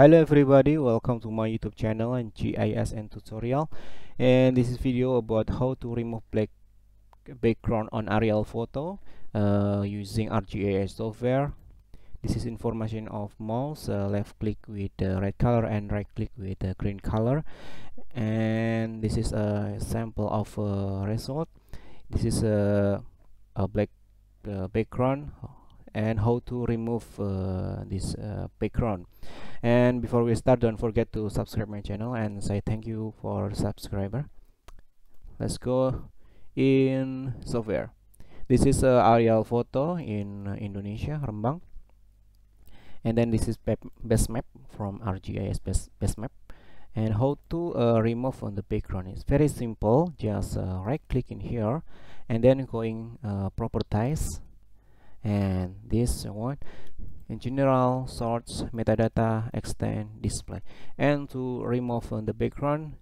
Hello everybody, welcome to my YouTube channel and GIS and tutorial. And this is video about how to remove black background on aerial photo using ArcGIS software. This is information of mouse, left click with the red color and right click with the green color. And this is a sample of result. This is a black background and how to remove this background. And before we start, don't forget to subscribe my channel and say thank you for subscriber. Let's go in software. This is a aerial photo in Indonesia, Rembang. And then this is base map from ArcGIS base map. And how to remove on the background is very simple. Just right click in here and then going properties, and this one in general, source, metadata, extend, display. And to remove the background,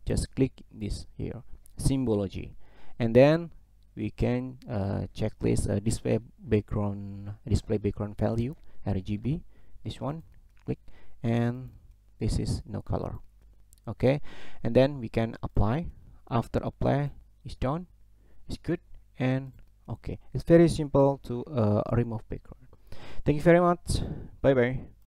just click this here, symbology, and then we can checklist display background value RGB. This one, click, and this is no color. Okay, and then we can apply. After apply is done, it's good, and okay, it's very simple to remove background. Thank you very much. Bye bye.